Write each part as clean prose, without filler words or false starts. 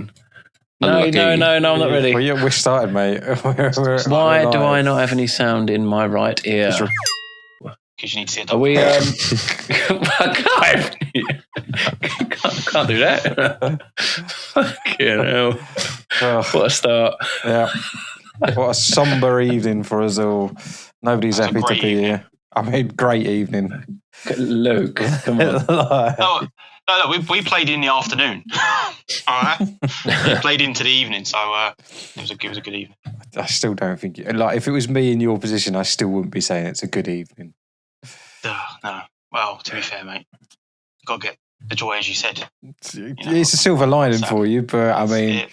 sounding? No, Unlucky. I'm not ready. Well, we started, mate. Why do I not have any sound in my right ear? Because you need to see a Are doctor. we? Can't do that. Fucking hell! What a start! Yeah. What a somber evening for us all. Nobody's happy to be here. I mean, great evening. Luke, come on. No, we played in the afternoon. All right, we played into the evening, so it was a good evening. I still don't think like if it was me in your position, I still wouldn't be saying it's a good evening. No. Well, to be fair, mate, you've got to get the joy, as you said. It's a silver lining for you, but I mean,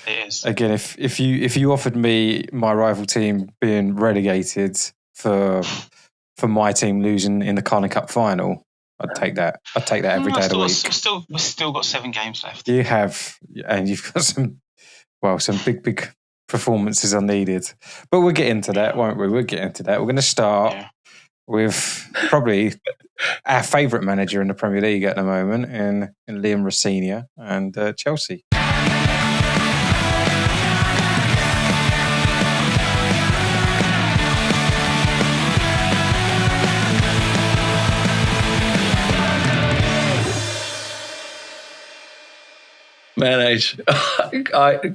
it is. Again, if you offered me my rival team being relegated for my team losing in the Carling Cup final, I'd take that. I'd take that every day of the week. We've still got 7 games left. You have, and you've got some big performances are needed. But we'll get into that, won't we? We'll get into that. We're going to start with probably our favourite manager in the Premier League at the moment, in Liam Rosenior and Chelsea. Manage.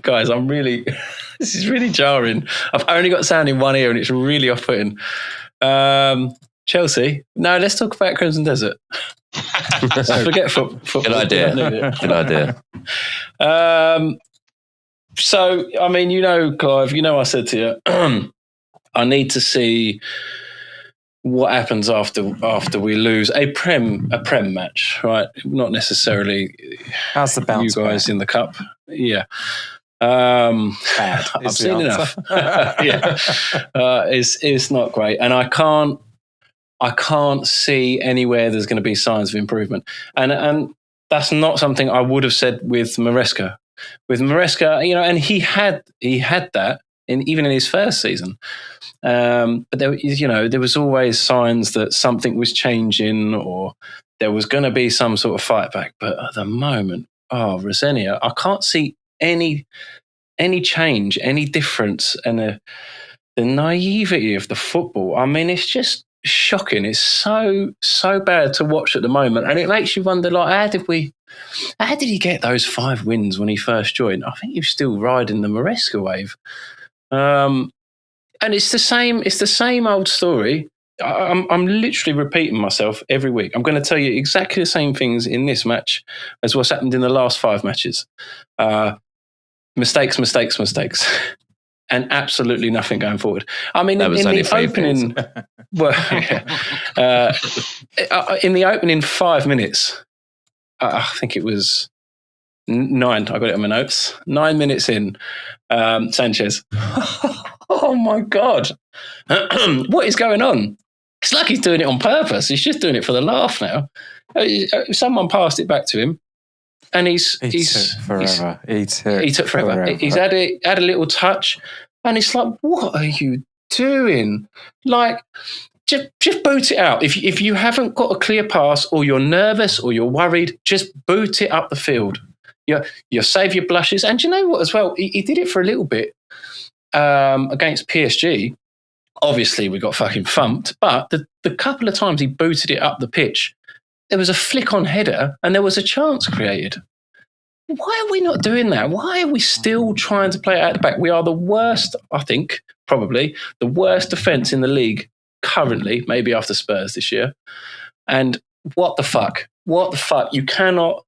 Guys, I'm really... This is really jarring. I've only got sound in one ear and it's really off-putting. Chelsea. No, let's talk about Crimson Desert. Forget football. Good idea. Good idea. So, I mean, Clive, I said to you, I need to see what happens after we lose a prem match, right? Not necessarily. How's the bounce you guys back? in the cup? Yeah. Bad. I've seen enough. Yeah. It's not great, and I can't see anywhere there's going to be signs of improvement, and that's not something I would have said with Maresca. With Maresca, and he had that even in his first season. But there was always signs that something was changing or there was going to be some sort of fight back. But at the moment, Rosenior, I can't see any change, any difference, and the naivety of the football. I mean, it's just shocking. It's so bad to watch at the moment, and it makes you wonder, like, how did he get those 5 wins when he first joined? I think he was still riding the Maresca wave. And it's the same old story. I'm literally repeating myself every week. I'm going to tell you exactly the same things in this match as what's happened in the last 5 matches. Mistakes, and absolutely nothing going forward. I mean, in the opening, in the opening 5 minutes, I think it was 9. I got it on my notes. 9 minutes in, Sanchez. Oh my God. What is going on? It's like he's doing it on purpose. He's just doing it for the laugh now. Someone passed it back to him and he took forever. He took forever. He's had a little touch and it's like, what are you doing? Like, just boot it out. If you haven't got a clear pass or you're nervous or you're worried, just boot it up the field. You'll save your blushes. And you know what as well? He did it for a little bit. Against PSG, obviously we got fucking thumped, but the couple of times he booted it up the pitch, there was a flick on header and there was a chance created. Why are we not doing that? Why are we still trying to play it out the back? We are the worst, I think, probably the worst defence in the league currently, maybe after Spurs this year. And what the fuck? What the fuck? You cannot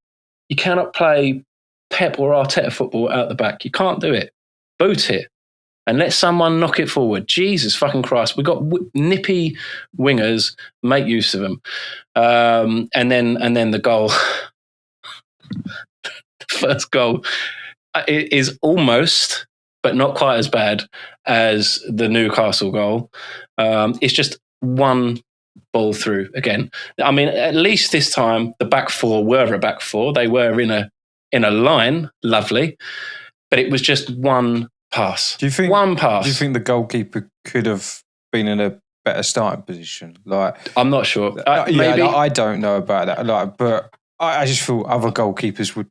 play Pep or Arteta football out the back. You can't do it. Boot it. And let someone knock it forward. Jesus fucking Christ. We've got nippy wingers. Make use of them. And then the goal. The first goal is almost, but not quite as bad as the Newcastle goal. It's just one ball through again. I mean, at least this time the back four were a back four. They were in a line. Lovely. But it was just one pass. One pass. Do you think the goalkeeper could have been in a better starting position? Like, I'm not sure. Maybe I don't know about that. Like, but I just feel other goalkeepers would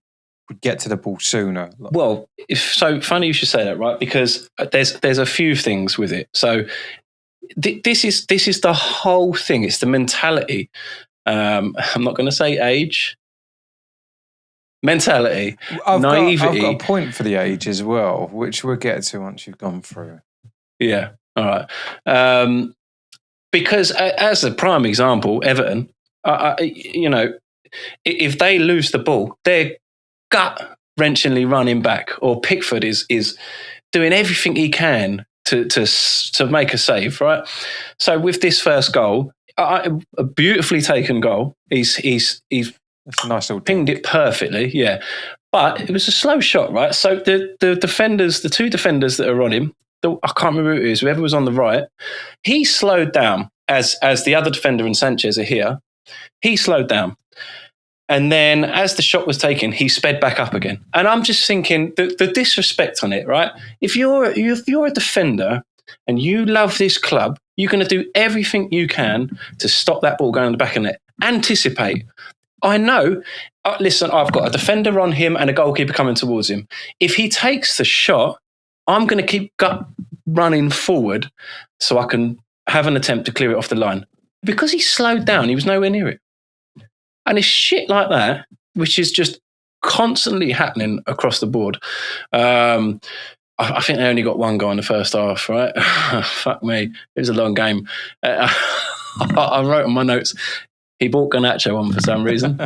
would get to the ball sooner. Well, so funny you should say that, right? Because there's a few things with it. So this is the whole thing. It's the mentality. I'm not going to say age. Mentality, naivety. I've got a point for the age as well, which we'll get to once you've gone through. Yeah, all right. Because as a prime example, Everton, if they lose the ball, they're gut-wrenchingly running back, or Pickford is doing everything he can to make a save, right? So with this first goal, a beautifully taken goal, he's That's a nice little pinged it perfectly, yeah. But it was a slow shot, right? So the defenders, the two defenders that are on him, I can't remember who it is, whoever was on the right, he slowed down as the other defender and Sanchez are here. He slowed down. And then as the shot was taken, he sped back up again. And I'm just thinking the disrespect on it, right? If you're a defender and you love this club, you're going to do everything you can to stop that ball going in the back of the net. Anticipate. I know, listen, I've got a defender on him and a goalkeeper coming towards him. If he takes the shot, I'm going to keep running forward so I can have an attempt to clear it off the line. Because he slowed down, he was nowhere near it. And it's shit like that, which is just constantly happening across the board. I think they only got one goal in the first half, right? Fuck me. It was a long game. I wrote on my notes, he bought Garnacho on for some reason.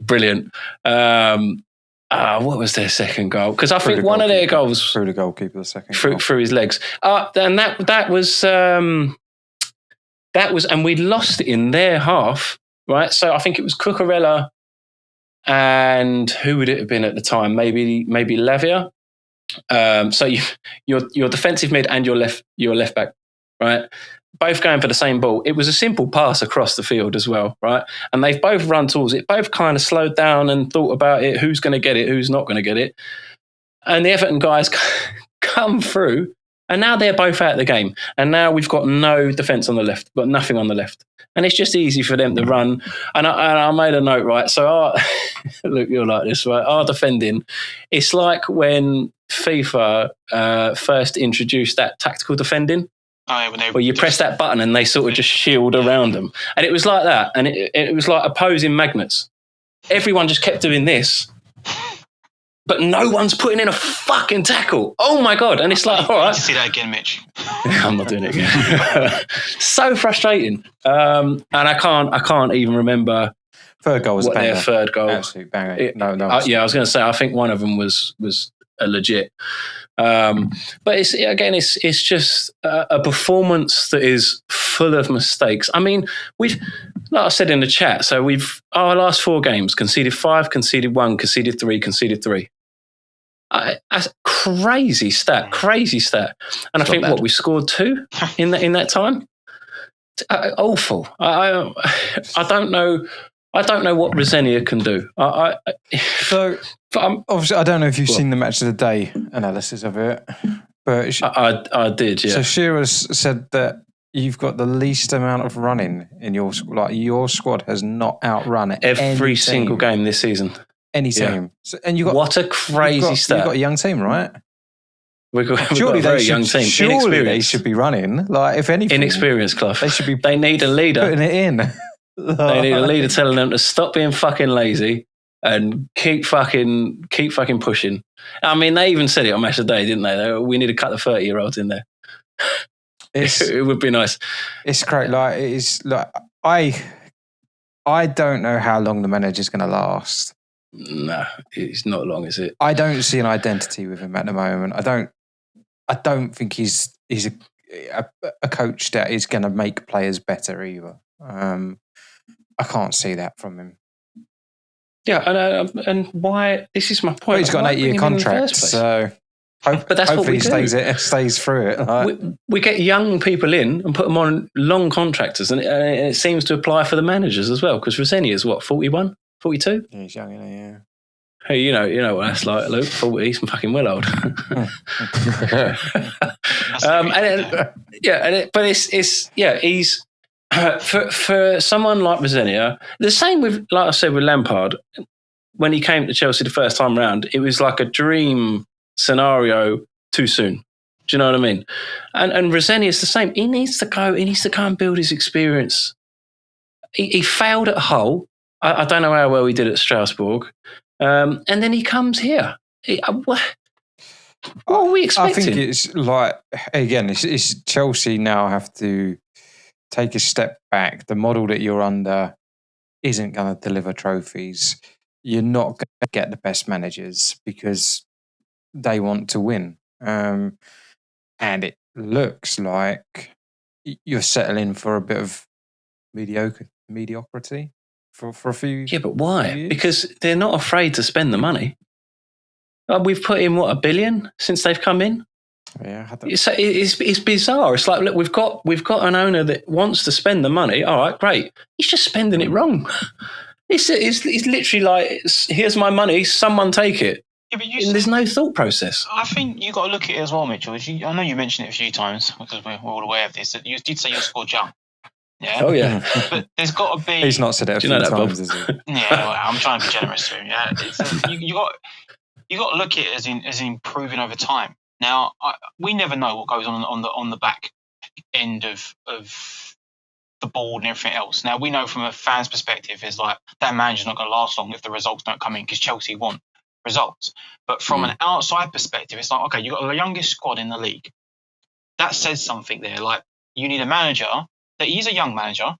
Brilliant. What was their second goal? Because I think one of their goals through the goalkeeper, the second through his legs. And that was, and we lost it in their half, right? So I think it was Cucurella, and who would it have been at the time? Maybe Lavia. So your defensive mid and your left back, right? Both going for the same ball. It was a simple pass across the field as well, right? And they've both run towards it, both kind of slowed down and thought about it, who's going to get it, who's not going to get it. And the Everton guys come through, and now they're both out of the game. And now we've got no defence on the left, got nothing on the left. And it's just easy for them to run. And I made a note, right? So look, you're like this, right? Our defending, it's like when FIFA first introduced that tactical defending. Where you press that button and they sort of just shield around them. And it was like that. And it was like opposing magnets. Everyone just kept doing this. But no one's putting in a fucking tackle. Oh my God. And it's like, all right. See that again, Mitch. I'm not doing it again. So frustrating. And I can't even remember third goal was what their third goal. Absolute banger. No. Yeah, I was going to say, I think one of them was a legit. But it's just a performance that is full of mistakes. I mean, like I said in the chat, so our last 4 games conceded 5, conceded 1, conceded 3, conceded 3. That's crazy stat. And I think we scored 2 in that time. Awful. I don't know. I don't know what Rosenia can do. Obviously, I don't know if you've seen the match of the day analysis of it, but I did. Yeah. So Shearer's said that you've got the least amount of running in your your squad has not outrun every single game this season. Any team, Yeah. So, and you got what a crazy stat. You've got a young team, right? We've got a very young team. Surely they should be running. Like if anything, inexperienced, Clough. They should be. They need a leader putting it in. They need a leader telling them to stop being fucking lazy and keep fucking pushing. I mean, they even said it on Match of the Day, didn't they? We need to cut the 30-year-olds in there. It would be nice. It's great. Like it is. Like I don't know how long the manager's going to last. No, it's not long, is it? I don't see an identity with him at the moment. I don't think he's a coach that is going to make players better either. I can't see that from him. Yeah, and why? This is my point. Well, he's got an 8-year contract, so but that's hopefully what we he stays through it. Like. We get young people in and put them on long contracts, and it seems to apply for the managers as well. Because Rosenia is what, 41, 42? Yeah, he's young, yeah. Hey, you know what that's like, Luke. 40, he's fucking well old. He's. For someone like Rosenia, the same with, like I said, with Lampard, when he came to Chelsea the first time round, it was like a dream scenario too soon. Do you know what I mean? And Roseni is the same. He needs to go and build his experience. He failed at Hull. I don't know how well he did at Strasbourg. And then he comes here. What are we expecting? I think it's like, again, it's Chelsea now have to take a step back. The model that you're under isn't going to deliver trophies. You're not going to get the best managers because they want to win. And it looks like you're settling for a bit of mediocrity for a few. Yeah, but why? years. Because they're not afraid to spend the money. We've put in, $1 billion since they've come in? Yeah, It's bizarre. It's like, look, we've got an owner that wants to spend the money. All right, great. He's just spending it wrong. It's literally like, here's my money, someone take it. Yeah, but There's no thought process. I think you got to look at it as well, Mitchell. I know you mentioned it a few times because we're all aware of this. That you did say your squad young. Yeah. Oh yeah. But there's got to be. He's not said it a few times, has he? Yeah, well, I'm trying to be generous here. Yeah, you got to look at it as improving over time. Now, we never know what goes on the back end of the board and everything else. Now, we know from a fan's perspective is like that manager's not going to last long if the results don't come in because Chelsea want results. But from an outside perspective, it's like, okay, you've got the youngest squad in the league. That says something there. Like, you need a manager that he's a young manager,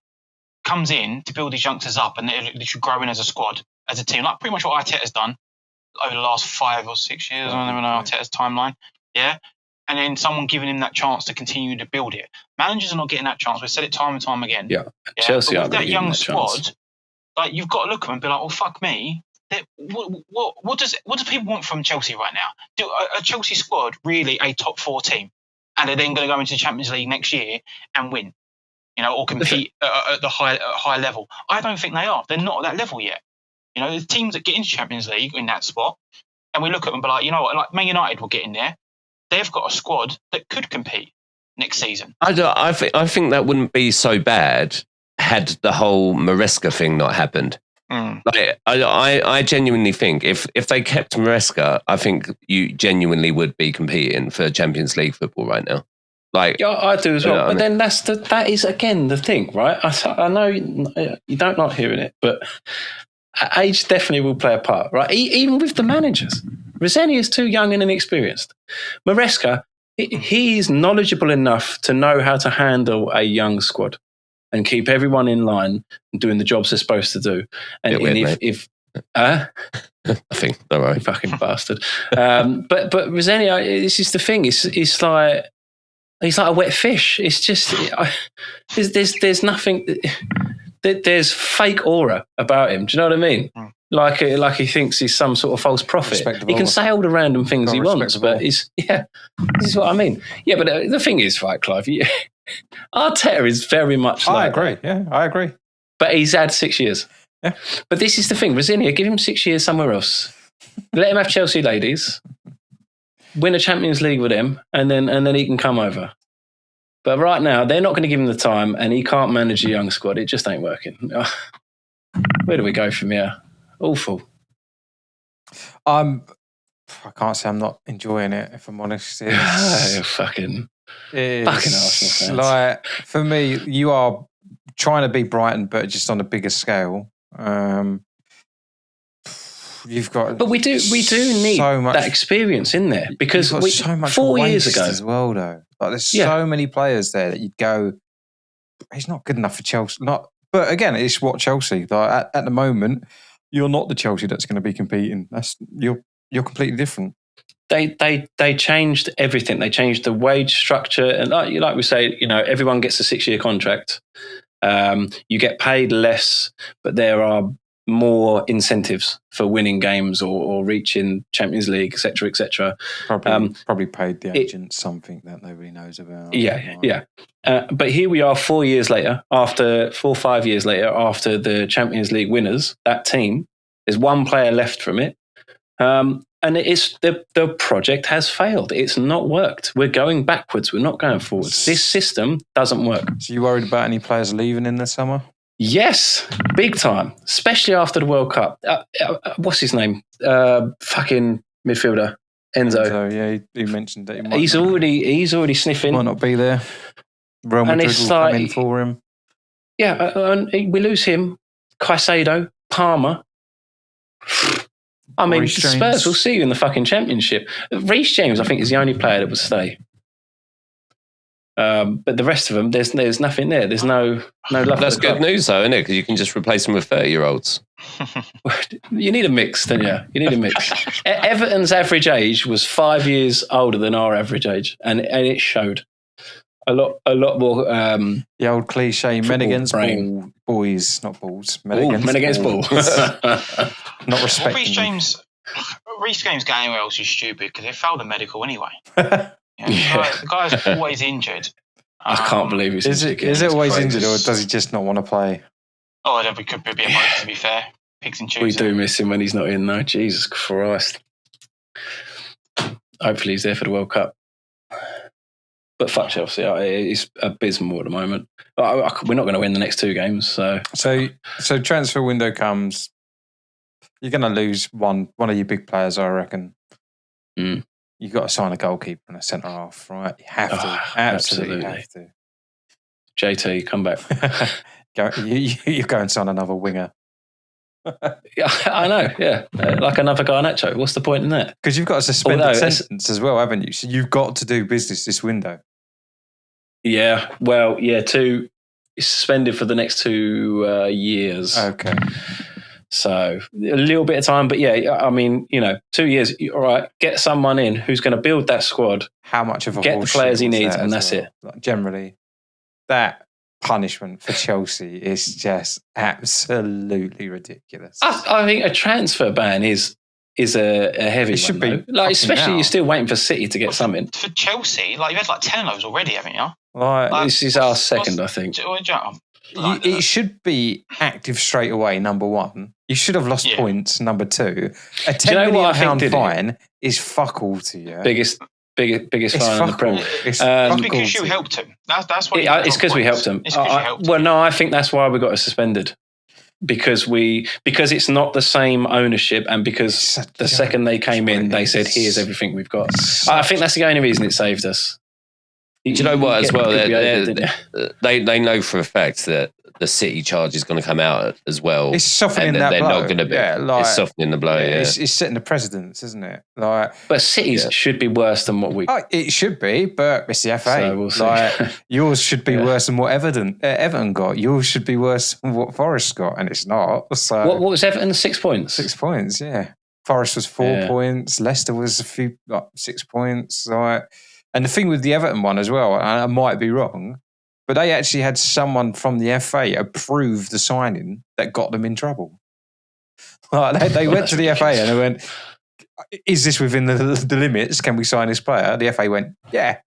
comes in to build these youngsters up and they should grow in as a squad, as a team, like pretty much what Arteta's done over the last 5 or 6 years. I don't even know Arteta's timeline. Yeah. And then someone giving him that chance to continue to build it. Managers are not getting that chance. We've said it time and time again. Yeah. Chelsea but are with that really young that squad, chance. like you've got to look at them and be like, well, fuck me. What does people want from Chelsea right now? Do a Chelsea squad really a top 4 team, and they're then going to go into the Champions League next year and win, or compete at the high level? I don't think they are. They're not at that level yet. The teams that get into Champions League in that spot, and we look at them and be like, you know what, like Man United will get in there. They've got a squad that could compete next season. I think that wouldn't be so bad had the whole Maresca thing not happened. Like, I genuinely think if they kept Maresca, I think you genuinely would be competing for Champions League football right now. Like, yeah, I do as well. But then that is again the thing, right? I know you don't like hearing it, but age definitely will play a part, right? Even with the managers, Roseni is too young and inexperienced. Maresca, he is knowledgeable enough to know how to handle a young squad and keep everyone in line and doing the jobs they're supposed to do. And I think, don't worry. Fucking bastard. But Roseni, this is the thing. It's like he's like a wet fish. It's just there's nothing. There's fake aura about him. Do you know what I mean? Like he thinks he's some sort of false prophet. He can say all the random things he wants, but this is what I mean. Yeah, but the thing is, right, Clive, Arteta is very much like I agree. That. Yeah, I agree. But he's had 6 years. Yeah. But this is the thing. Roseni, give him 6 years somewhere else. Let him have Chelsea ladies, win a Champions League with him, and then he can come over. But right now, they're not going to give him the time, and he can't manage a young squad. It just ain't working. Where do we go from here? Awful. I can't say I'm not enjoying it, if I'm honest. Fucking Arsenal fans. Like, for me, you are trying to be Brighton, but just on a bigger scale. You've got, but we do need so much, that experience in there because so much 4 years ago as well, though. Like, there's so many players there that you'd go, he's not good enough for Chelsea. But again, it's what Chelsea. Like, at the moment, you're not the Chelsea that's going to be competing. You're completely different. They changed everything. They changed the wage structure, and like we say, everyone gets a 6-year contract. You get paid less, but there are more incentives for winning games or reaching Champions League, etc., etc. Probably paid the agent something that nobody knows about. Yeah. But here we are 4 years later, 4 or 5 years later, after the Champions League winners, that team, there's one player left from it. And the project has failed. It's not worked. We're going backwards. We're not going forwards. This system doesn't work. So you worried about any players leaving in the summer? Yes, big time, especially after the World Cup. What's his name? Fucking midfielder, Enzo. So yeah, he mentioned that He's already sniffing. might not be there. Real Madrid will come in for him. Yeah, and we lose him. Caicedo, Palmer. I mean, Reece Spurs James. will see you in the fucking Championship. Reece James, I think, is the only player that will stay. But the rest of them, there's nothing there. There's no love. That's good news, though, isn't it? Because you can just replace them with 30-year-olds. You need a mix, don't you? You need a mix. Everton's average age was 5 years older than our average age, and it showed a lot more. The old cliche, men against brain. boys, not balls. Men against balls. Not respecting. Reece James going anywhere else is stupid because they failed the medical anyway. Yeah. The guy's always injured. I can't believe he's injured. Is it always injured, or does he just not want to play? Oh, there could be a both, to be fair. Pigs and We choosers. do miss him when he's not in, though. Jesus Christ. Hopefully he's there for the World Cup. But fuck Chelsea. It's abysmal at the moment. We're not going to win the next 2 games. So transfer window comes. You're going to lose one of your big players, I reckon. Mm. You've got to sign a goalkeeper and a centre half, right? You have to. Absolutely have to. JT, come back. You go and sign another winger. Yeah, I know, yeah. Like another Garnacho. What's the point in that? Because you've got a suspended sentence as well, haven't you? So you've got to do business this window. Yeah, well, yeah, it's suspended for the next 2 years. Okay. So a little bit of time, but yeah, I mean, 2 years, all right, get someone in who's going to build that squad. How much of a get the players he needs, and that's it. Like, generally, that punishment for Chelsea is just absolutely ridiculous. I think a transfer ban is a heavy It should one, be like, especially now. you're still waiting for City to get something. For Chelsea, you've had 10 of those already, haven't you? Like, This is our second, I think. It should be active straight away, number one. You should have lost points, number two. A £10 million fine is fuck all to you. Biggest fine in the Premier. It's because you helped him. That's what. It's because we helped him. Well, no, I think that's why we got it suspended. Because it's not the same ownership, and because the second they came in, they said, "Here's everything we've got." I think that's the only reason it saved us. Do you know what? As well, they know for a fact that the City charge is going to come out as well. It's softening that they're blow. not going to be. It's softening the blow. Yeah. It's setting the precedence, isn't it? But City's should be worse than what we. It should be, but it's the FA. So we'll see. Yours should be worse than what Everton got. Yours should be worse than what Forest got, and it's not. So what was Everton? 6 points. 6 points. Yeah. Forest was 4 points. Leicester was 6 points. And the thing with the Everton one as well, and I might be wrong, but they actually had someone from the FA approve the signing that got them in trouble. They went to the FA and they went, "Is this within the limits? Can we sign this player?" The FA went, "Yeah."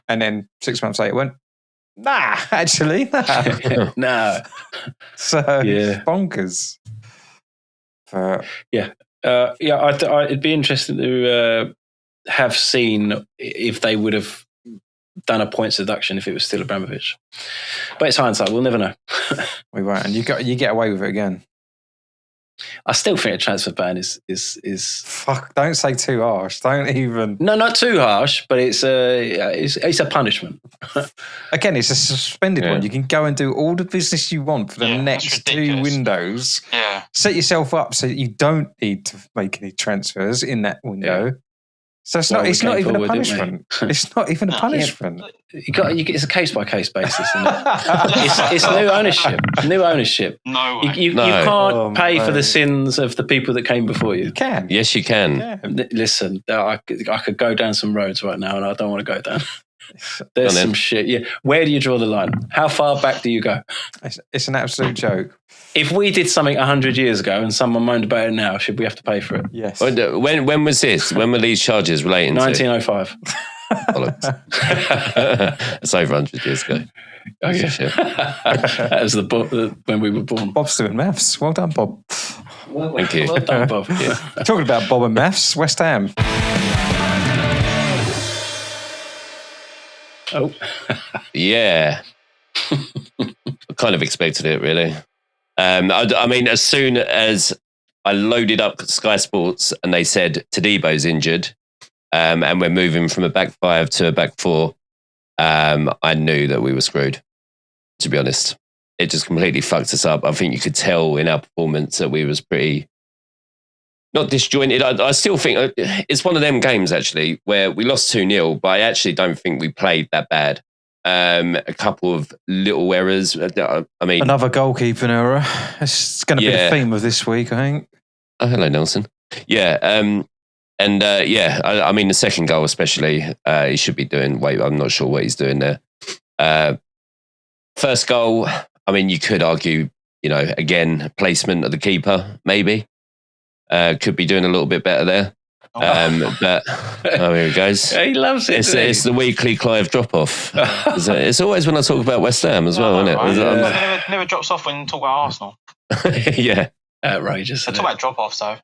And then 6 months later went, "Nah, actually, nah." No. So it's bonkers. It'd be interesting to have seen if they would have done a points deduction if it was still Abramovich. But it's hindsight, we'll never know. We won't, and you get away with it again. I still think a transfer ban is fuck. Don't say too harsh. Don't even. No, not too harsh, but it's a punishment. Again, it's a suspended one. You can go and do all the business you want for the next 2 windows. Yeah. Set yourself up so that you don't need to make any transfers in that window. Yeah. So it's not even a punishment. It's not even a punishment. It's a case by case basis, isn't it? it's new ownership. No, you can't pay for the sins of the people that came before you. You can. Yes, you can. Yeah. Listen, I could go down some roads right now, and I don't want to go down. There's some shit. Yeah, where do you draw the line? How far back do you go? It's an absolute joke. If we did something 100 years ago and someone moaned about it now, should we have to pay for it? Yes. When was this? When were these charges relating 1905. To? It's over 100 years ago. Oh, yeah. That was when we were born. Bob's doing maths. Well done, Bob. Thank you. Well done, Bob. Yeah. Talking about Bob and maths, West Ham. Oh. Yeah. kind of expected it, really. I mean, as soon as I loaded up Sky Sports and they said Tadebo's injured, and we're moving from a back five to a back four, I knew that we were screwed, to be honest. It just completely fucked us up. I think you could tell in our performance that we was pretty, not disjointed. I still think it's one of them games, actually, where we lost 2-0, but I actually don't think we played that bad. A couple of little errors. I mean, another goalkeeping error. It's going to be the theme of this week, I think. Oh, hello, Nelson. Yeah. I mean, the second goal especially, he should be doing. Wait, I'm not sure what he's doing there. First goal, I mean, you could argue, again, placement of the keeper, maybe. Could be doing a little bit better there. But here it goes. He loves it. It's the weekly Clive drop-off. It's always when I talk about West Ham as well, isn't it? Right. Never drops off when you talk about Arsenal. Yeah. Outrageous. I talk about drop-offs, though.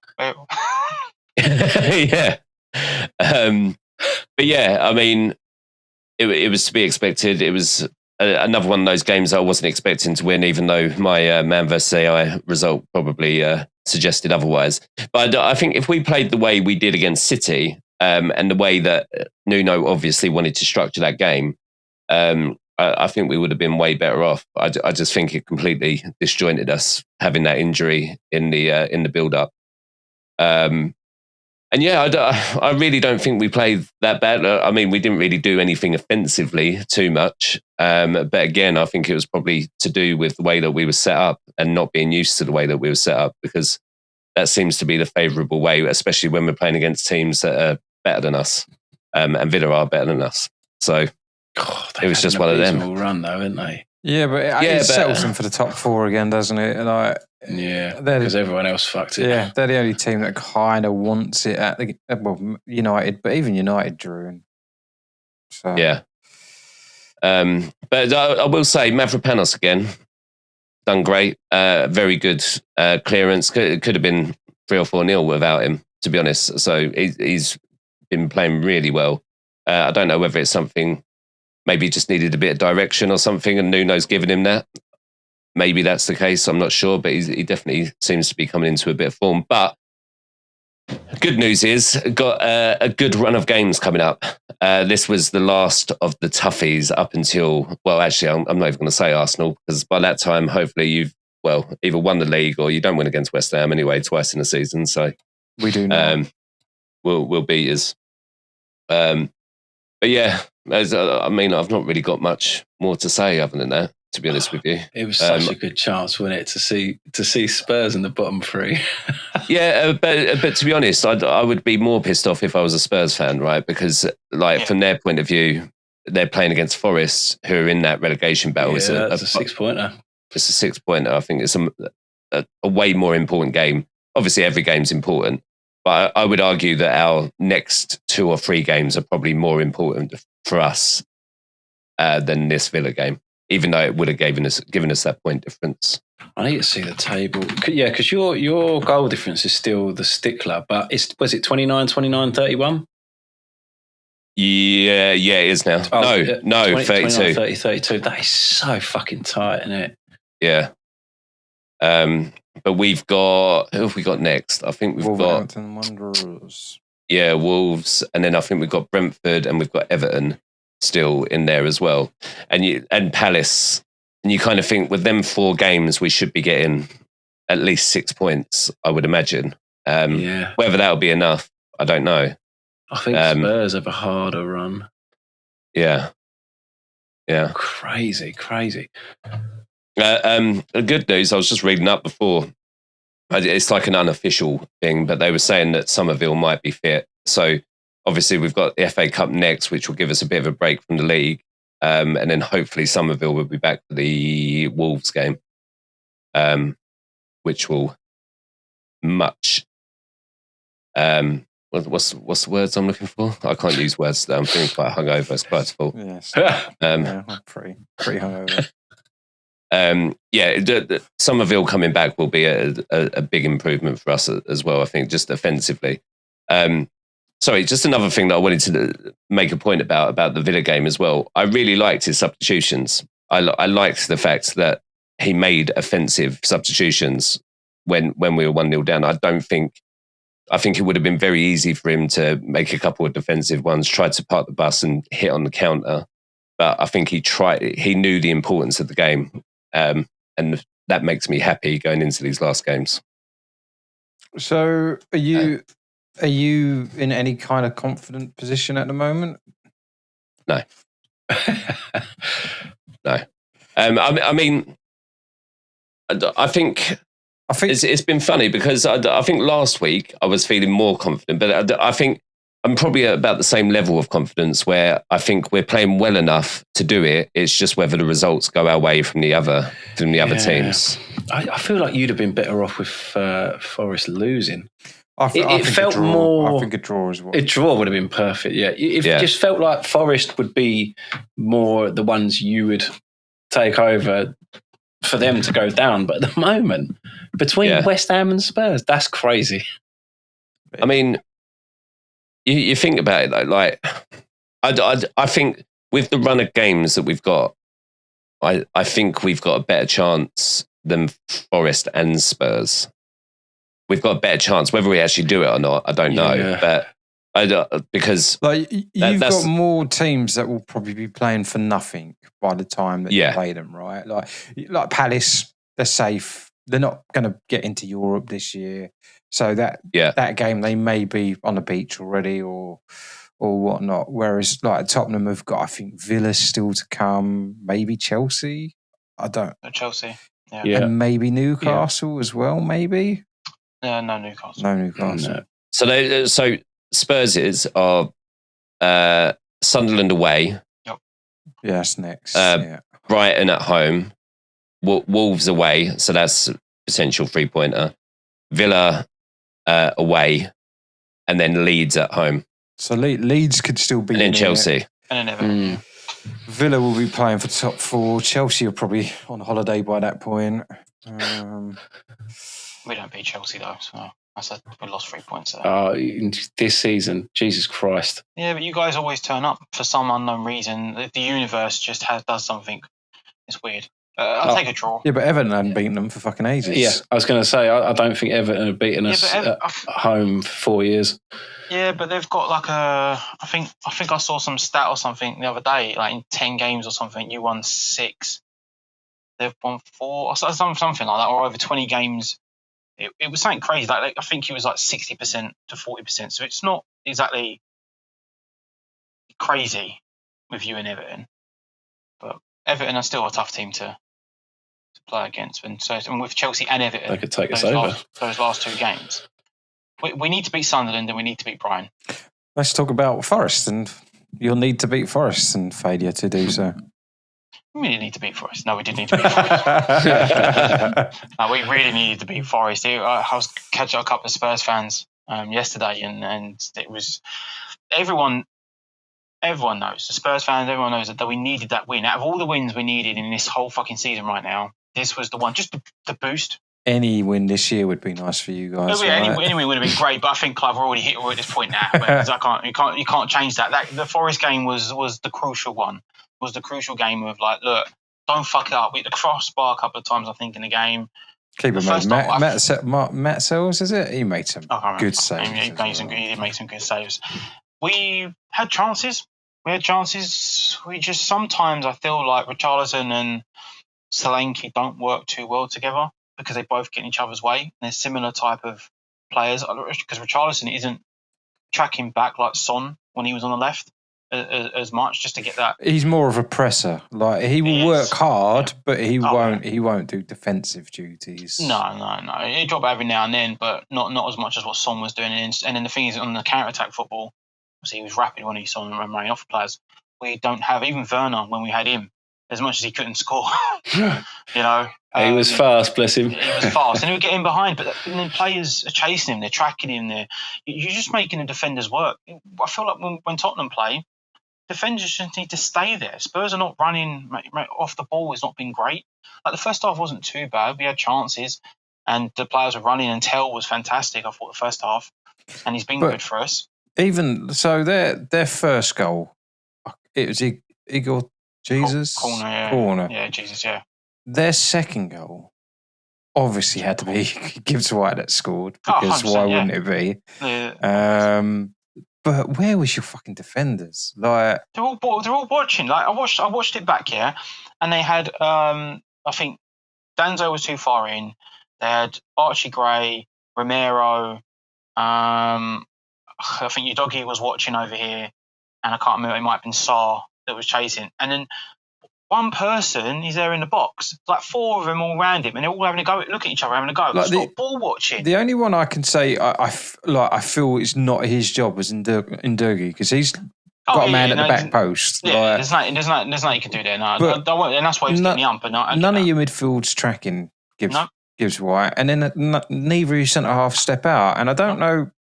Yeah. But yeah, I mean, it was to be expected. It was another one of those games I wasn't expecting to win, even though my Man vs AI result probably suggested otherwise. But I think if we played the way we did against City, and the way that Nuno obviously wanted to structure that game, I think we would have been way better off. I just think it completely disjointed us having that injury in the build-up. And yeah, I really don't think we played that bad. I mean, we didn't really do anything offensively too much. But again, I think it was probably to do with the way that we were set up and not being used to the way that we were set up, because that seems to be the favourable way, especially when we're playing against teams that are better than us. And Villa are better than us. So it was just one of them. Run though, haven't they? Yeah, but it settles them for the top four again, doesn't it? Because everyone else fucked it. Yeah, they're the only team that kind of wants it at United, but even United drew. So. Yeah. But I will say, Mavropanos again, done great. Very good clearance. It could have been 3 or 4-0 without him, to be honest. So he's been playing really well. I don't know whether it's something, maybe he just needed a bit of direction or something, and Nuno's given him that. Maybe that's the case. I'm not sure, but he definitely seems to be coming into a bit of form. But good news is, got a good run of games coming up. This was the last of the toughies up until, well, actually, I'm not even going to say Arsenal, because by that time, hopefully you've, either won the league or you don't win against West Ham anyway, twice in a season. So we do now. We'll beat us. But yeah, I mean, I've not really got much more to say other than that, to be honest with you. It was such a good chance, wasn't it, to see Spurs in the bottom three? Yeah, but to be honest, I would be more pissed off if I was a Spurs fan, right? Because from their point of view, they're playing against Forest, who are in that relegation battle. It's a 6-pointer. It's a 6-pointer. I think it's a way more important game. Obviously, every game's important. But I would argue that our next 2 or 3 games are probably more important for us than this Villa game, even though it would have given us that point difference. I need to see the table. Yeah, because your goal difference is still the stickler, but was it 29, 31? Yeah, it is now. No, 20, 32. 29, 30, 32. That is so fucking tight, isn't it? Yeah. But we've got, who have we got next? I think we've got Wanderers. Yeah, Wolves, and then I think we've got Brentford and we've got Everton still in there as well, and Palace. And you kind of think with them 4 games, we should be getting at least 6 points, I would imagine. Whether that'll be enough, I don't know. I think Spurs have a harder run. Yeah. Crazy. Good news, I was just reading up before. It's like an unofficial thing, but they were saying that Somerville might be fit. So obviously we've got the FA Cup next, which will give us a bit of a break from the league. And then hopefully Somerville will be back for the Wolves game, which will much... what's the words I'm looking for? I can't use words today. I'm feeling quite hungover. It's quite full. Yes. I'm pretty hungover. Somerville coming back will be a big improvement for us as well, I think, just offensively. Sorry, just another thing that I wanted to make a point about the Villa game as well. I really liked his substitutions. I liked the fact that he made offensive substitutions when we were 1-0 down. I think it would have been very easy for him to make a couple of defensive ones, try to park the bus and hit on the counter. But I think he knew the importance of the game. And that makes me happy going into these last games. So are you in any kind of confident position at the moment? No. No. I mean, I think it's been funny because I think last week I was feeling more confident, but I think I'm probably at about the same level of confidence where I think we're playing well enough to do it. It's just whether the results go our way from the other teams. I feel like you'd have been better off with Forest losing. I think it felt more. I think a draw as well. A draw would have been perfect. Yeah, it just felt like Forest would be more the ones you would take over for them to go down. But at the moment, between West Ham and Spurs, that's crazy. I mean, you think about it though. Like, I think with the run of games that we've got, I think we've got a better chance than Forest and Spurs. We've got a better chance. Whether we actually do it or not, I don't know. But because like you've got more teams that will probably be playing for nothing by the time that you play them, right? Like Palace, they're safe. They're not going to get into Europe this year, so that game they may be on the beach already or whatnot. Whereas like Tottenham have got, I think, Villa still to come, maybe Chelsea. I don't. Chelsea, and maybe Newcastle as well, maybe. No Newcastle. No Newcastle. No. So Spurs are Sunderland away. Yep. Yeah, that's next. Brighton at home. Wolves away, so that's a potential 3-pointer. Villa away, and then Leeds at home. So Leeds could still be. And then Chelsea. And then Everton. Villa will be playing for top 4. Chelsea are probably on holiday by that point. We don't beat Chelsea though, so we lost 3 points there. This season, Jesus Christ. Yeah, but you guys always turn up for some unknown reason. The universe just does something. It's weird. I'll take a draw. Yeah, but Everton hadn't beaten them for fucking ages. Yeah, I was going to say, I don't think Everton have beaten us at home for 4 years. Yeah, but they've got like I think I saw some stat or something the other day, like in 10 games or something, you won 6. They've won 4 or something like that, or over 20 games. It was something crazy. Like I think it was like 60% to 40%. So it's not exactly crazy with you and Everton, but Everton are still a tough team to play against. And with Chelsea and Everton, they could take us over. Those last 2 games, we need to beat Sunderland and we need to beat Brighton. Let's talk about Forest, and you'll need to beat Forest and failure to do so. We really need to beat Forest. No, we did need to beat Forest. No, we really needed to beat Forest. I was catching up a couple of Spurs fans yesterday, and it was everyone knows, the Spurs fans, everyone knows that we needed that win. Out of all the wins we needed in this whole fucking season right now, this was the one, just the boost. Any win this year would be nice for you guys. Any win would have been great, but I think we're already hit. We're at this point now. You can't change that. The Forest game was the crucial one. Was the crucial game of like, look, don't fuck it up. We hit the crossbar a couple of times, I think, in the game. Keeper made Matt Sells, is it? He made some good saves. He did make some good saves. We had chances. We just sometimes I feel like Richarlison and Solanke don't work too well together because they both get in each other's way. And they're similar type of players because Richarlison isn't tracking back like Son when he was on the left as much just to get that. He's more of a presser. Like he will work hard, but he won't do defensive duties. No. He drop every now and then, but not as much as what Son was doing. And then the thing is, on the counter-attack football, obviously he was rapid when he saw and running off players. We don't have even Werner when we had him, as much as he couldn't score. He was fast, bless him. He was fast, and he would get in behind. But then players are chasing him, they're tracking him. You're just making the defenders work. I feel like when Tottenham play, defenders just need to stay there. Spurs are not running off the ball. It's not been great. Like the first half wasn't too bad. We had chances, and the players were running. And Tell was fantastic. I thought the first half, and he's been good for us. Even so, their first goal, it was Igor Jesus corner. Yeah, Jesus. Yeah. their second goal obviously had to be Gibbs White that scored, Oh, because 100%, why yeah. wouldn't it be? Yeah. But where was your fucking defenders? Like, They're all watching. Like I watched it back here, and they had I think Danzo was too far in. They had Archie Gray, Romero. I think Udogie was watching over here, and I can't remember. It might have been Sarr that was chasing, and then one person is there in the box, like four of them all around him, and they're all having a go. Look at each other, having a go. Like Stop ball watching. the only one I can say I feel it's not his job was Ndurgi, because he's got a man at the back post. Yeah, like, there's nothing you can do there. No, But and that's why he's getting the ump. But none of your midfield's tracking Gibbs White, and then neither of your centre half step out. And I don't know,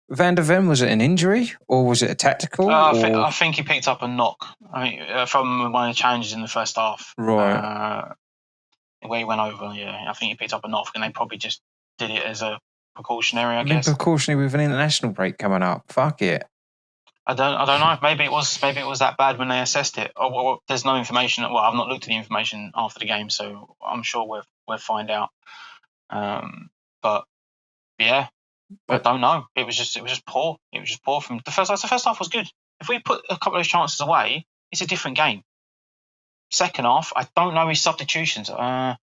Van der Ven, was it an injury or was it a tactical? I think he picked up a knock. I mean, from one of the challenges in the first half, right? Where he went over. Yeah, I think he picked up a knock, and they probably just did it as a precautionary. I guess precautionary with an international break coming up. Fuck it. I don't know. Maybe it was that bad when they assessed it. Well, there's no information. Well, I've not looked at the information after the game, so I'm sure we'll find out. But yeah, I don't know. It was just poor. It was just poor from the first half. The first half was good. If we put a couple of chances away, it's a different game. Second half, I don't know his substitutions. I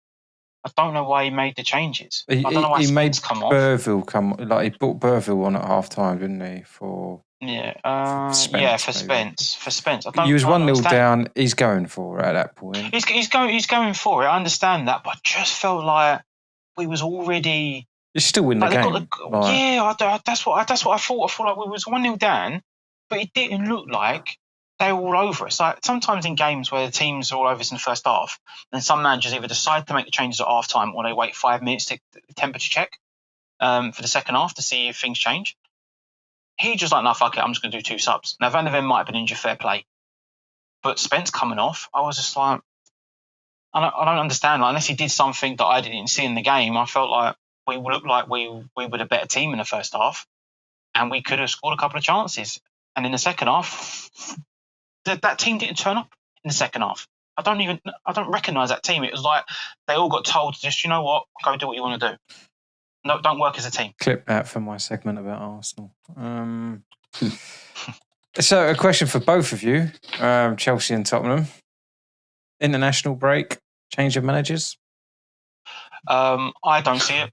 don't know why he made the changes. I don't know why he made Burville come. Like, he brought Burville on at half time, didn't he? For Spence. For Spence. He was 1-0 down. He's going for it at that point. He's going for it. I understand that, but I just felt like we was already. It's still in the game. That's what I thought. I thought like we was 1-0 down, but it didn't look like they were all over us. Like sometimes in games where the teams are all over us in the first half, and some managers either decide to make the changes at half time or they wait 5 minutes to temperature check for the second half to see if things change. He just like, no, fuck it, I'm just going to do 2 subs. Now, Van der Ven might have been injured, fair play. But Spence coming off, I was just like, I don't understand. Like, unless he did something that I didn't see in the game, I felt like we looked like we were the better team in the first half, and we could have scored a couple of chances. And in the second half, that team didn't turn up in the second half. I don't recognise that team. It was like they all got told to just, you know what, go do what you want to do. No, don't work as a team. Clip that for my segment about Arsenal. So a question for both of you, Chelsea and Tottenham. International break, change of managers? I don't see it.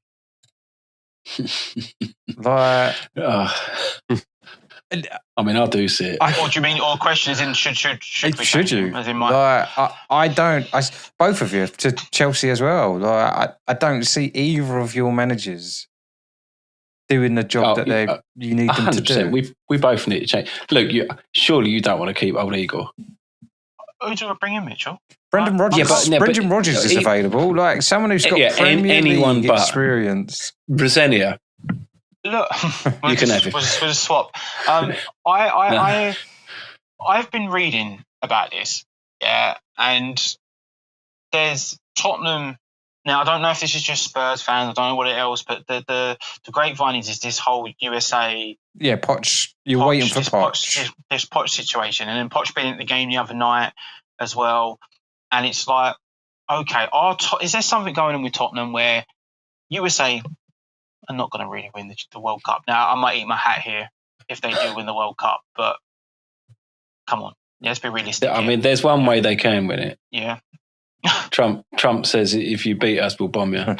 Like, I mean, I do see it. What do you mean? Or question is in should you? As in my... Like, I don't. Both of you, to Chelsea as well. Like, I don't see either of your managers doing the job that you need them 100%. To do. We both need to change. Look, surely you don't want to keep old Igor. Who do I bring in, Mitchell? Brendan Rodgers. Brendan Rodgers is available. Like someone who's got Premier League experience. Brezenia. Look, you can have it. We'll just swap. I've been reading about this, and there's Tottenham. Now, I don't know if this is just Spurs fans. I don't know what else, but the grapevine is this whole USA. Yeah, Poch. You're waiting for Poch. This Poch situation, and then Poch being at the game the other night as well, and it's like, okay, is there something going on with Tottenham where USA are not going to really win the World Cup? Now, I might eat my hat here if they do win the World Cup, but come on, let's be realistic. I mean, there's one way they can win it. Yeah. Trump says if you beat us, we'll bomb you. or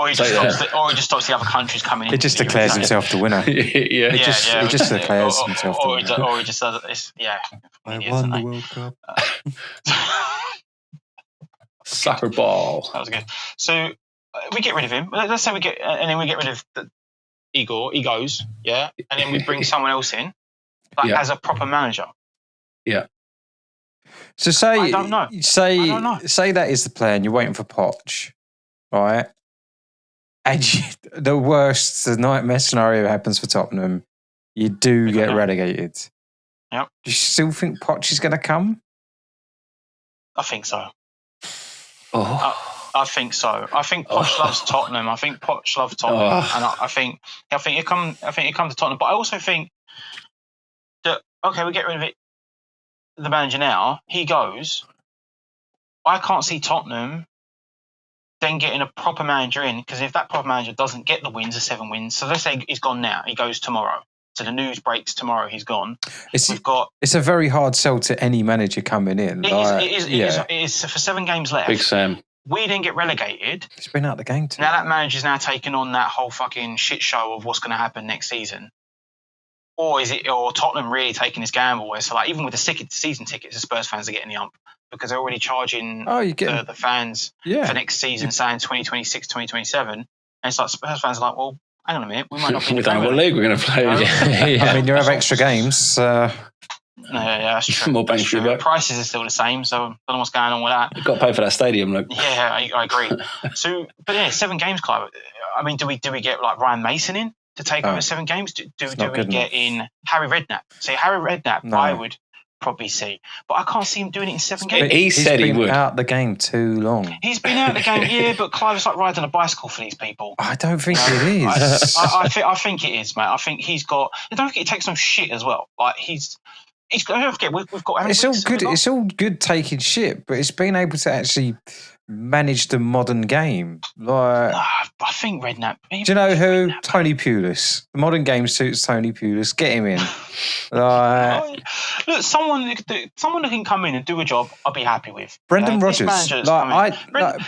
he just stops the other countries coming in. He just declares himself the winner. Yeah. He just declares himself the winner. Or he just does this. Yeah. I won the World Cup. Sucker ball. That was good. So we get rid of him. Let's say we get rid of Igor. He goes, and then we bring someone else in, as a proper manager. Yeah. So say I don't know. Say that is the plan. You're waiting for Poch, right? And the nightmare scenario happens for Tottenham. You do get relegated. Yep. Do you still think Poch is going to come? I think so. Oh. I think so. I think Poch loves Tottenham. I think Poch loves Tottenham, and I think he come to Tottenham. But I also think that we get rid of it. The manager now, he goes. I can't see Tottenham then getting a proper manager in, because if that proper manager doesn't get the 7 wins, so let's say he's gone now, he goes tomorrow. So the news breaks tomorrow, he's gone. It's a very hard sell to any manager coming in. It is for 7 games left. Big Sam. We then get relegated. It's been out the game too. Now that manager's now taking on that whole fucking shit show of what's going to happen next season. Or Tottenham really taking this gamble where, so like, even with the season tickets, the Spurs fans are getting the ump because they're already charging the fans for next season, saying 2026, 2027. And it's like Spurs fans are like, well, hang on a minute, we might not be. We don't know what league we're going to play. I mean, you have extra games. Yeah, that's true. More bang for your buck. Prices are still the same, so I don't know what's going on with that. You've got to pay for that stadium, look. Yeah, I agree. So, but yeah, 7 games, Clive. I mean, do we get like Ryan Mason in to take over 7 games? Do we get in Harry Redknapp? See, Harry Redknapp, I would probably see, but I can't see him doing it in 7 games. He said he would. He's been out the game too long. He's been out the game, yeah, but Clive's like riding a bicycle for these people. I don't think it is. I think it is, mate. I think he's got. Don't forget, he takes some shit as well. Like don't forget, we've got. It's all good. It's all good taking shit, but it's being able to actually manage the modern game. Like, I think Redknapp. Do you know who? Tony Pulis. The modern game suits Tony Pulis. Get him in. Look, someone who can come in and do a job, I'll be happy with. Brendan Rodgers.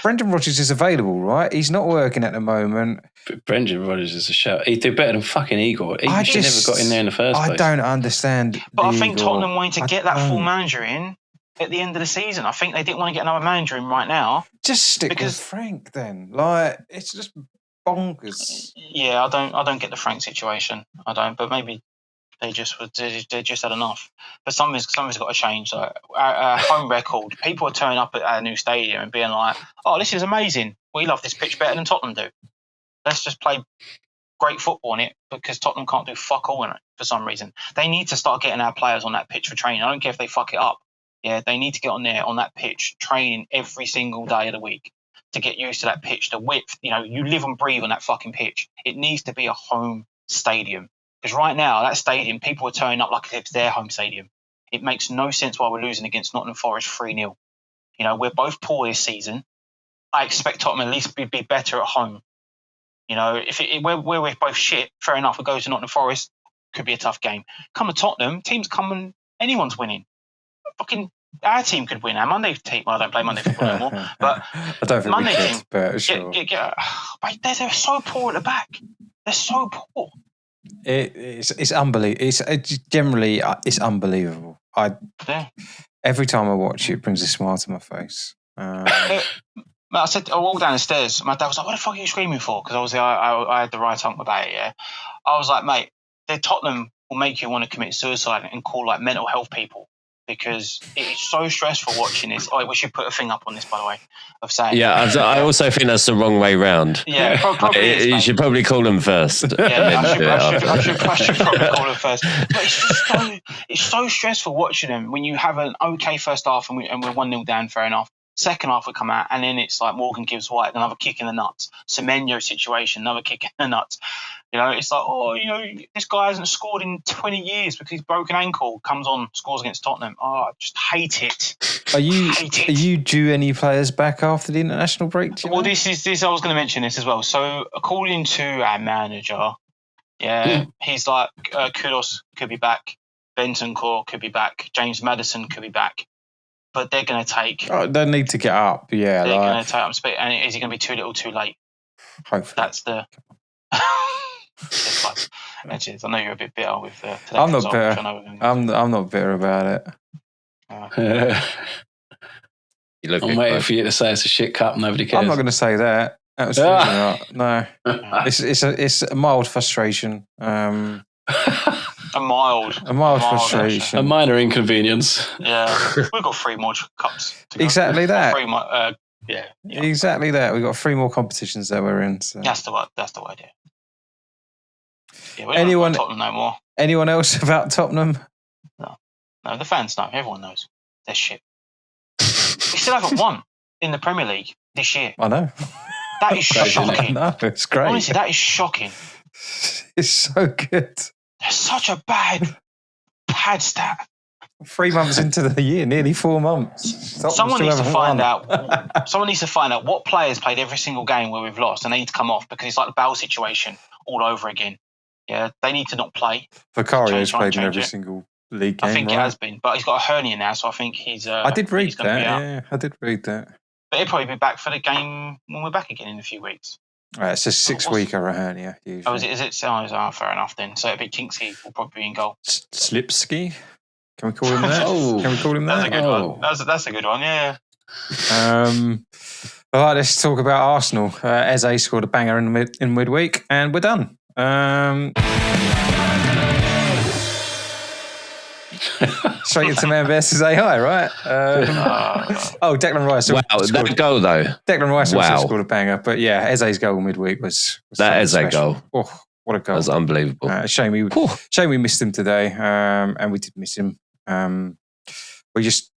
Brendan Rodgers is available, right? He's not working at the moment. Brendan Rodgers is a shout. He'd do better than fucking Igor. He never got in there in the first place. I don't understand. But I think Tottenham wanted to get that full manager in at the end of the season. I think they didn't want to get another manager in right now. Just stick with Frank then. Like, it's just bonkers. Yeah, I don't get the Frank situation. I don't. But maybe they just had enough. But something's got to change. Like, our home record. People are turning up at our new stadium and being like, "Oh, this is amazing. We love this pitch better than Tottenham do. Let's just play great football on it," because Tottenham can't do fuck all in it for some reason. They need to start getting our players on that pitch for training. I don't care if they fuck it up. Yeah, they need to get on there on that pitch, training every single day of the week to get used to that pitch, the width. You know, you live and breathe on that fucking pitch. It needs to be a home stadium. Because right now, that stadium, people are turning up like it's their home stadium. It makes no sense why we're losing against Nottingham Forest 3-0. You know, we're both poor this season. I expect Tottenham at least be better at home. You know, if we're both shit, fair enough. We go to Nottingham Forest, could be a tough game. Come to Tottenham, teams come and anyone's winning. Fucking our team could win. Our Monday team. Well, I don't play Monday football anymore, but I don't think Monday team. But sure. They're so poor at the back. They're so poor. It's unbelievable. It's unbelievable. Every time I watch it brings a smile to my face. I said, I walked down the stairs. My dad was like, "What the fuck are you screaming for?" Because obviously I had the right tongue about it. Yeah, I was like, "Mate, Tottenham will make you want to commit suicide and call like mental health people." Because it's so stressful watching this. Oh, we should put a thing up on this, by the way, of saying. Yeah, I also think that's the wrong way round. Yeah, probably you should probably call them first. Yeah, I should probably call them first. But it's so stressful watching them when you have an okay first half and we're 1-0 down, fair enough. Second half we come out and then it's like Morgan Gibbs White, another kick in the nuts. Semenyo situation, another kick in the nuts. You know, it's like, oh, you know, this guy hasn't scored in 20 years because he's broken ankle, comes on, scores against Tottenham. Oh, I just hate it. Are you due any players back after the international break? Well, this I was going to mention this as well. So according to our manager, he's like, Kudus could be back, Bentancur could be back, James Maddison could be back. But they're going to take. Oh, they need to get up. Yeah, they're going to take up speed. And is it going to be too little, too late? Hopefully, that's the. I know you're a bit bitter with. I'm not bitter. I'm not bitter about it. I'm waiting for you to say it's a shit cup. Nobody cares. I'm not going to say that. Absolutely not. No, it's a mild frustration. A mild frustration. A minor inconvenience. Yeah. We've got 3 more cups to go. Exactly that. Yeah. Exactly that. We've got 3 more competitions that we're in. So. That's the idea. Yeah, we don't want Tottenham no more. Anyone else about Tottenham? No, the fans know. Everyone knows. They're shit. We still haven't won in the Premier League this year. I know. That is shocking. No, it's great. Honestly, that is shocking. It's so good. That's such a bad stat. 3 months into the year, nearly 4 months. Someone needs to find out. Someone needs to find out what players played every single game where we've lost, and they need to come off because it's like the Bale situation all over again. Yeah, they need to not play. Vicario's played in every single league game. I think it has been, but he's got a hernia now, so I think he's. I did read that. Yeah, I did read that. But he'll probably be back for the game when we're back again in a few weeks. It's a 6-weeker a hernia. Usually. Oh, is it? Oh, fair enough then. So it'll be Kinksy will probably be in goal. Slipsky? Can we call him that? Can we call him that? That's a good one. That's a good one, yeah. All right, let's talk about Arsenal. Eze scored a banger in midweek, and we're done. Straight into Man versus AI, right? Declan Rice. Wow, that goal though. Declan Rice also scored a banger, but yeah, Eze's goal midweek was that Eze goal. Oh, what a goal! That was unbelievable. Shame we missed him today, and we did miss him. We just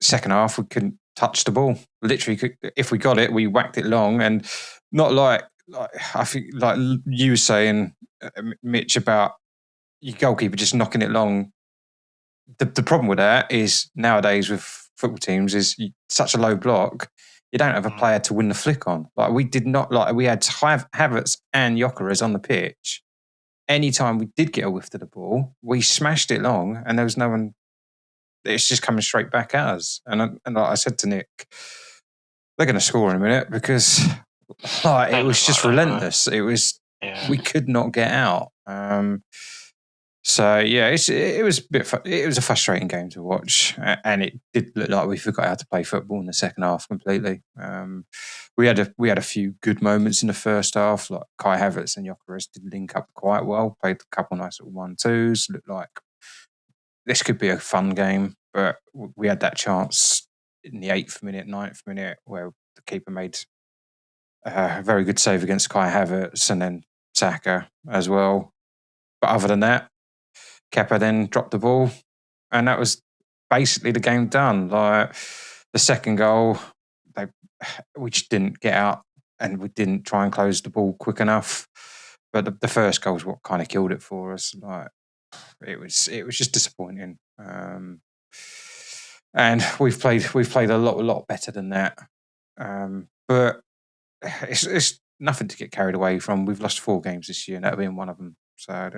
second half we couldn't touch the ball. Literally, if we got it, we whacked it long, and not like I think like you were saying, Mitch, about your goalkeeper just knocking it long. The problem with that is nowadays with football teams is such a low block, you don't have a player to win the flick on. Like we did not, like we had Havertz and Gyökeres on the pitch. Anytime we did get a whiff to the ball, we smashed it long, and there was no one. It's just coming straight back at us. And like I said to Nick, they're going to score in a minute because it was just relentless. It was we could not get out. So yeah, it was a bit. It was a frustrating game to watch, and it did look like we forgot how to play football in the second half completely. We had a few good moments in the first half, like Kai Havertz and Gyökeres did link up quite well, played a couple nice little 1-2s. Looked like this could be a fun game, but we had that chance in the 8th minute, 9th minute, where the keeper made a very good save against Kai Havertz, and then Saka as well. But other than that, Kepa then dropped the ball, and that was basically the game done. Like the second goal, we just didn't get out, and we didn't try and close the ball quick enough. But the first goal was what kind of killed it for us. Like it was just disappointing. And we've played a lot better than that. But it's nothing to get carried away from. We've lost 4 games this year, and that'll be one of them. So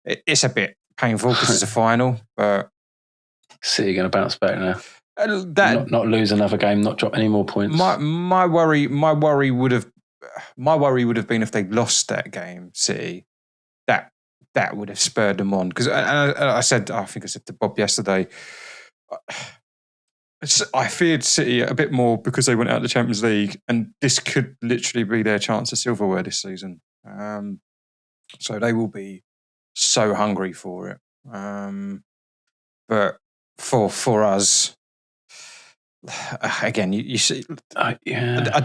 it's a bit painful because it's a final, but City going to bounce back now. Not lose another game, not drop any more points. My worry would have been if they lost that game, City. That would have spurred them on because I think I said to Bob yesterday. I feared City a bit more because they went out of the Champions League, and this could literally be their chance of silverware this season. So they will be so hungry for it. But for us, again, you see, I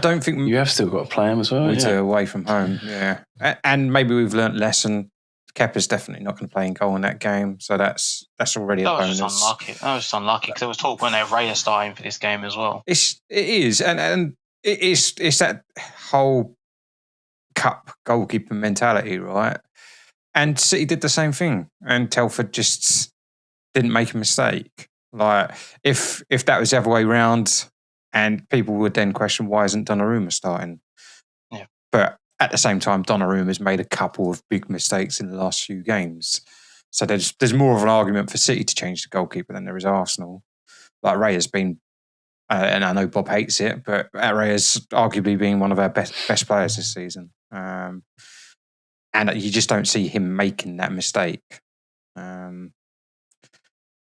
don't think you have still got to play them as well. We do away from home, yeah, and maybe we've learnt lesson. Kepa's definitely not going to play in goal in that game, so that's already a bonus. That was just unlucky because there was talk when they have Raya starting for this game as well. It is, and it's that whole cup goalkeeper mentality, right? And City did the same thing, and Telford just didn't make a mistake. Like if that was the other way round, and people would then question why isn't Donnarumma starting? Yeah, but at the same time, Donnarumma's made a couple of big mistakes in the last few games. So there's more of an argument for City to change the goalkeeper than there is Arsenal. Like Raya's been, and I know Bob hates it, but Raya's arguably been one of our best players this season. And you just don't see him making that mistake.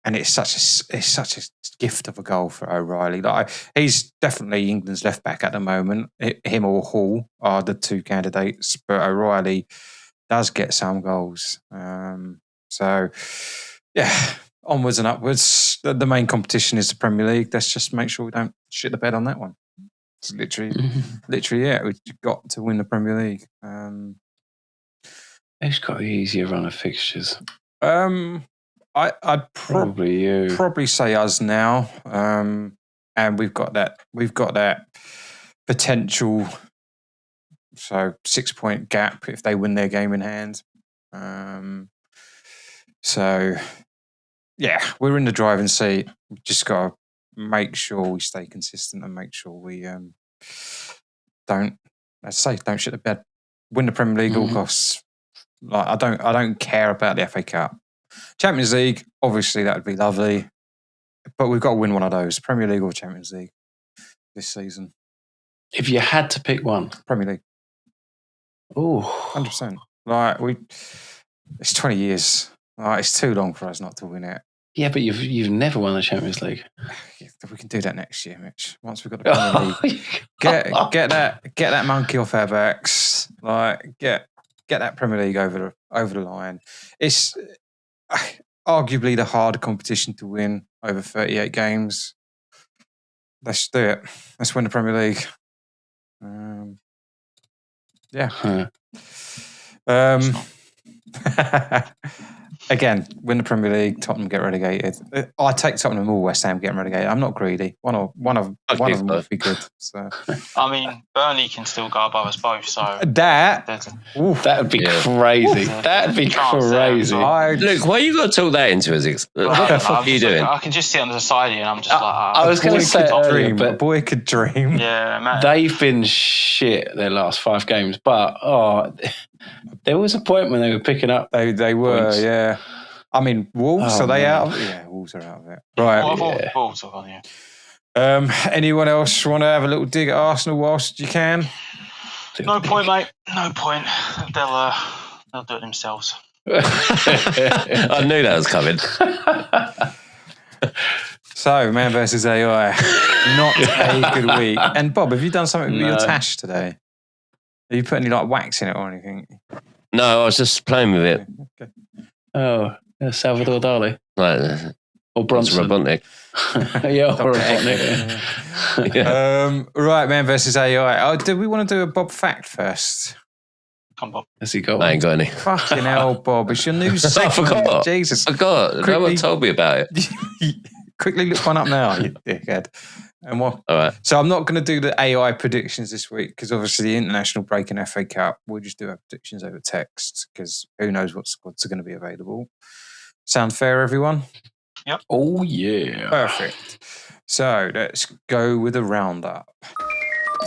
And it's such a gift of a goal for O'Reilly. Like he's definitely England's left back at the moment. Him or Hall are the 2 candidates, but O'Reilly does get some goals. So yeah, onwards and upwards. The main competition is the Premier League. Let's just make sure we don't shit the bed on that one. It's literally, yeah. We've got to win the Premier League. Who's got the easier run of fixtures? I'd probably say us now, and we've got that potential. So 6-point gap if they win their game in hand. So yeah, we're in the driving seat. We've just got to make sure we stay consistent and make sure we don't, let's say, don't shit the bed. Win the Premier League all costs. Like I don't care about the FA Cup, Champions League. Obviously, that would be lovely, but we've got to win one of those, Premier League or Champions League, this season. If you had to pick one, Premier League. oh, 100%. Like it's 20 years. Like, it's too long for us not to win it. yeah, but you've never won the Champions League. We can do that next year, Mitch. Once we've got the Premier League, get that monkey off our backs. Like get that Premier League over the line. It's arguably the harder competition to win over 38 games. Let's do it. Let's win the Premier League. Yeah. Again, win the Premier League. Tottenham get relegated. I take Tottenham or West Ham getting relegated. I'm not greedy. One of them would be good. So I mean, Burnley can still go above us both. So that would be crazy. That'd be crazy. Luke, why you got to talk that into us? What the fuck are you doing? I can just sit on the side here and I'm just I was going to say earlier, but a boy could dream. Yeah, man. They've been shit their last 5 games, but there was a point when they were picking up. They were, points. yeah. I mean, Wolves, are they out of it? Yeah, Wolves are out of it. Right. Wolves are on, yeah. Anyone else want to have a little dig at Arsenal whilst you can? No point, mate. No point. They'll do it themselves. I knew that was coming. So, man versus AI. Not a good week. And Bob, have you done something with your tash today? Have you put any wax in it or anything? No, I was just playing with it. Okay. Oh, Salvador Dali. Like, or Bronson. Robotnik. Yeah, or Robotnik. Yeah. Right, man versus AI. Do we want to do a Bob fact first? Come, Bob. Has he got I ain't got any. Fucking hell, Bob. It's your new segment. I forgot. Jesus. I forgot. No one told me about it. Quickly look one up now, you dickhead. And what? All right. So I'm not going to do the AI predictions this week because obviously the international break and FA Cup, we'll just do our predictions over text because who knows what squads are going to be available. Sound fair, everyone? Yep. Oh, yeah. Perfect. So let's go with a roundup.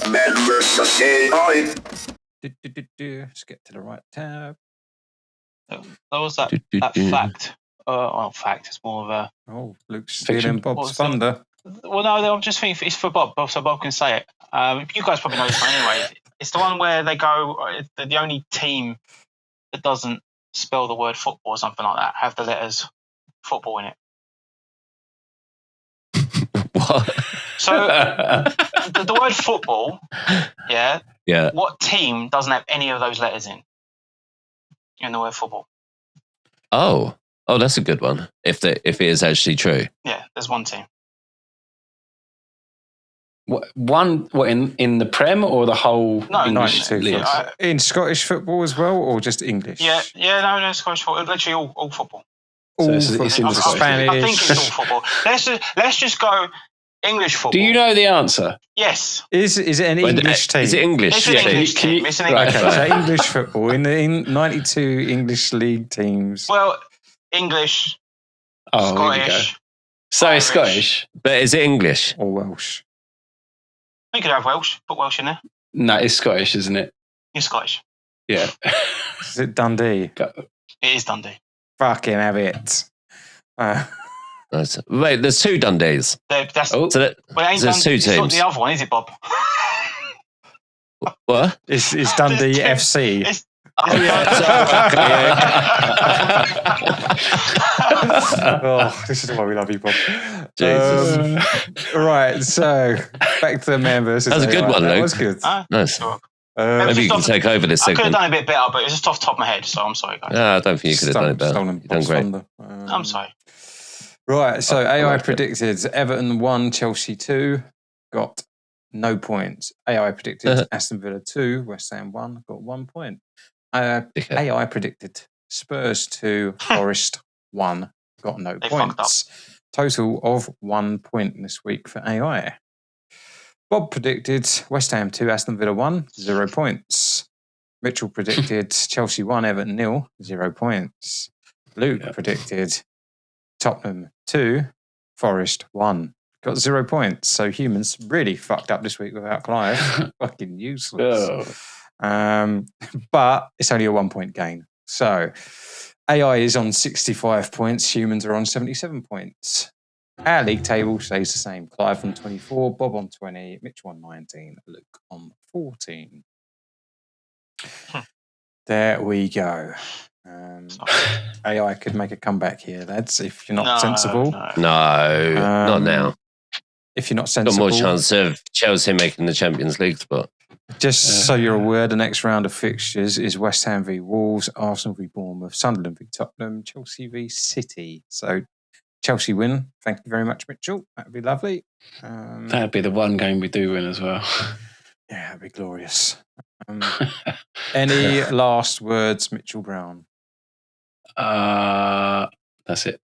Man versus AI. Let's get to the right tab. That was that fact. Fact. It's more of a... Oh, Luke's stealing Bob's thunder. Well, no, I'm just thinking it's for Bob, so Bob can say it. You guys probably know this one anyway. It's the one where they go, the only team that doesn't spell the word football or something like that have the letters football in it. What? So the word football, yeah. What team doesn't have any of those letters in the word football? Oh, that's a good one. If it is actually true. Yeah, there's one team. What in the Prem or the whole English league? In Scottish football as well, or just English? Yeah, no, Scottish football. Literally all football. It's in the Spanish. I think it's all football. Let's just go English football. Do you know the answer? Yes. Is it an English team? Is it English? It's an English team. It's an English team. So English football in 92 English league teams. Well, English, Scottish. So it's Scottish. But is it English? Or Welsh? You could have Welsh. Put Welsh in there. No, it's Scottish, isn't it? You're Scottish. Yeah. Is it Dundee? It is Dundee. Fucking have it. Wait, there's 2 Dundees. There's 2 teams. It's not the other one, is it, Bob? What? It's Dundee FC. This is why we love you, Bob. Jesus. Right, so back to the man versus. That was a good one, Luke. That was good. Nice. Sure. Maybe you can take over this I could have segment. done a bit better, but it was just off the top of my head, so I'm sorry, guys. No, I don't think you could have done it better. You've done great. I'm sorry. Right, so AI predicted Everton 1, Chelsea 2, got no points. AI predicted Aston Villa 2, West Ham 1, got 1 point. AI predicted Spurs 2, Forest 1, got no points. Total of 1 point this week for AI. Bob predicted West Ham 2, Aston Villa 1, 0 points. Mitchell predicted Chelsea 1, Everton 0, 0 points. Luke predicted Tottenham 2, Forest 1. Got 0 points. So humans really fucked up this week without Clive. Fucking useless. But it's only a 1 point gain. So AI is on 65 points. Humans are on 77 points. Our league table stays the same. Clive on 24, Bob on 20, Mitch on 19, Luke on 14. There we go. AI could make a comeback here, lads, if you're not sensible. No, not now. If you're not Got sensible. more chance of Chelsea making the Champions League spot. Just so you're aware, the next round of fixtures is West Ham v Wolves, Arsenal v Bournemouth, Sunderland v Tottenham, Chelsea v City. So Chelsea win. Thank you very much, Mitchell. That'd be lovely. That'd be the one game we do win as well. Yeah, that'd be glorious. Any last words, Mitchell Brown? That's it.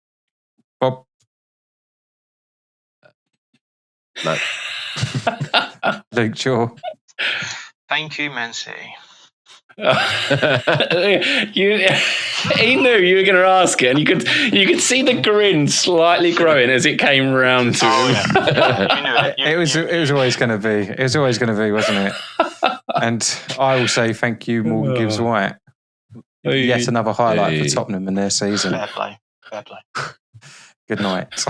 Bob? No. Luke Shaw? Thank you, Man City. He knew you were going to ask it, and you could see the grin slightly growing as it came round to him. Yeah. You knew it. It was always going to be. It was always going to be, wasn't it? And I will say thank you, Morgan Gibbs White. Yet another highlight for Tottenham in their season. Fair play. Good night.